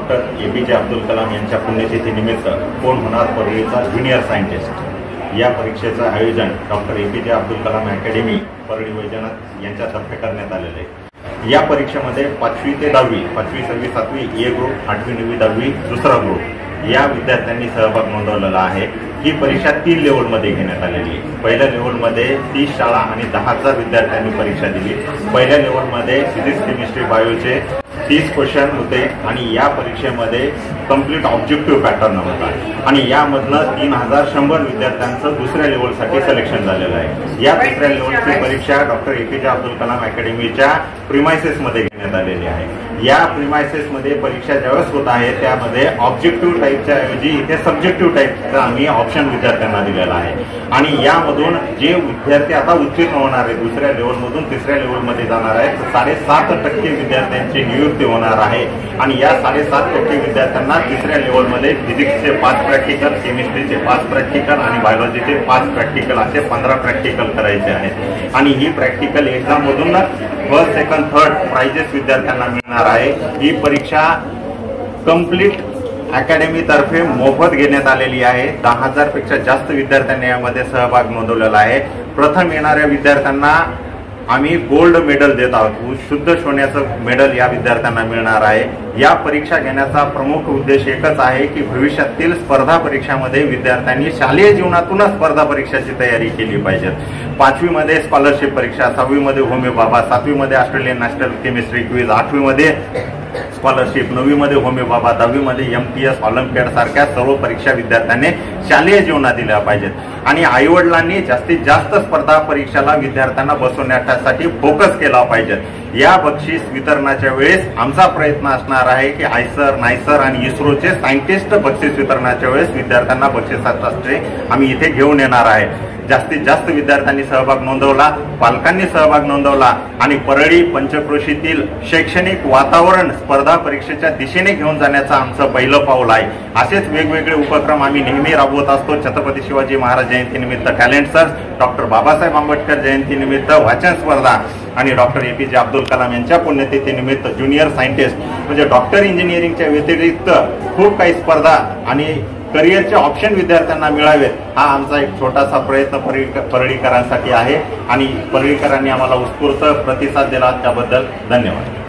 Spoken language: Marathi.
डॉक्टर APJ अब्दुल कलाम यांच्या पुण्यतिथीनिमित्त कोण होणार परळीचा ज्युनियर सायंटिस्ट या परीक्षेचं आयोजन doctor APJ Abdul Kalam academy Parli Vaijnath यांच्यातर्फे करण्यात आलेले आहे। या परीक्षेमध्ये 5वी ते 10वी 5वी 6वी 7वी ए ग्रुप 8वी 9वी 10वी दुसरा ग्रुप या विद्यार्थ्यांनी सहभाग नोंदवलेला आहे। ही परीक्षा 3 लेवलमध्ये घेण्यात आलेली आहे। पहिल्या लेवलमध्ये 30 शाळा आणि 10,000 विद्यार्थ्यांनी परीक्षा दिली। पहिल्या लेवलमध्ये फिजिक्स केमिस्ट्री बायोचे 30 क्वेश्चन होते आणि या परीक्षेमध्ये कंप्लीट ऑब्जेक्टिव्ह पॅटर्न होता आणि यामधनं 3100 विद्यार्थ्यांचं दुसऱ्या लेवलसाठी सिलेक्शन झालेलं आहे। या दुसऱ्या लेवलची परीक्षा डॉक्टर APJ अब्दुल कलाम अकॅडमीच्या प्रिमायसेसमध्ये घेण्यात आलेली आहे। या प्रिमायसेसमध्ये परीक्षा ज्यावेळेस होत आहे त्यामध्ये ऑब्जेक्टिव्ह टाईपच्या ऐवजी इथे सब्जेक्टिव्ह टाईपचा आम्ही ऑप्शन विद्यार्थ्यांना दिलेला आहे आणि यामधून जे विद्यार्थी आता उत्तीर्ण होणार आहेत दुसऱ्या लेवलमधून तिसऱ्या लेवलमध्ये जाणार आहेत 7.5% विद्यार्थ्यांची नियुक्ती होणार आहे आणि या 7.5% विद्यार्थ्यांना तिसऱ्या लेवलमध्ये फिजिक्सचे 5 प्रॅक्टिकल, केमिस्ट्रीचे 5 प्रॅक्टिकल आणि बायोलॉजीचे 5 प्रॅक्टिकल असे 15 प्रॅक्टिकल करायचे आहेत आणि ही प्रॅक्टिकल एक्झाम मधून फर्स्ट, सेकंड, थर्ड प्राइजेस विद्यार्थ्यांना मिळणार आहे। ही परीक्षा कंप्लीट अकॅडमी तर्फे मोफत घेण्यात आलेली आहे। 10,000 पेक्षा जास्त विद्यार्थ्यांनी यामध्ये सहभाग नोंदवलेला आहे। प्रथम येणाऱ्या विद्यार्थ्यांना आम्ही गोल्ड मेडल देत आहोत। शुद्ध सोन्याचं मेडल या विद्यार्थ्यांना मिळणार आहे। या परीक्षा घेण्याचा प्रमुख उद्देश एकच आहे की भविष्यातील स्पर्धा परीक्षामध्ये विद्यार्थ्यांनी शालेय जीवनातूनच स्पर्धा परीक्षाची तयारी केली पाहिजे। 5वी मध्ये स्कॉलरशिप परीक्षा, 6वी मध्ये होमी बाबा, 7वी मध्ये ऑस्ट्रेलियन नॅशनल केमिस्ट्री क्विज, 8वी मध्ये स्कॉलरशिप, 9वी मध्ये होमी बाबा, 10वी मध्ये MTS ऑलिम्पियाड सारख्या सर्व परीक्षा विद्यार्थ्यांनी शालेय जीवनात दिल्या पाहिजेत आणि आईवडिलांनी जास्तीत जास्त स्पर्धा परीक्षाला विद्यार्थ्यांना बसवण्यासाठी फोकस केला पाहिजे। या बक्षीस वितरणाच्या वेळेस आमचा प्रयत्न असणार आहे की आयसर, नायसर आणि इस्रोचे सायंटिस्ट बक्षीस वितरणाच्या वेळेस विद्यार्थ्यांना बक्षिसासाठी आम्ही इथे घेऊन येणार आहे। जास्तीत जास्त विद्यार्थ्यांनी सहभाग नोंदवला, पालकांनी सहभाग नोंदवला आणि परळी पंचक्रोशीतील शैक्षणिक वातावरण स्पर्धा परीक्षेच्या दिशेने घेऊन जाण्याचं आमचं पहिलं पाऊल आहे। असेच वेगवेगळे उपक्रम आम्ही नेहमी राबवत असतो। छत्रपती शिवाजी महाराज जयंतीनिमित्त talent search, doctor Babasaheb Ambedkar जयंतीनिमित्त वाचन स्पर्धा आणि डॉक्टर APJ अब्दुल कलाम यांच्या पुण्यतिथीनिमित्त ज्युनियर सायंटिस्ट म्हणजे डॉक्टर इंजिनिअरिंगच्या व्यतिरिक्त खूप काही स्पर्धा आणि करिअरचे ऑप्शन विद्यार्थ्यांना मिळावेत हा आमचा एक छोटासा प्रयत्न परळीकरांसाठी आहे आणि परळीकरांनी आम्हाला उत्स्फूर्त प्रतिसाद दिला त्याबद्दल धन्यवाद।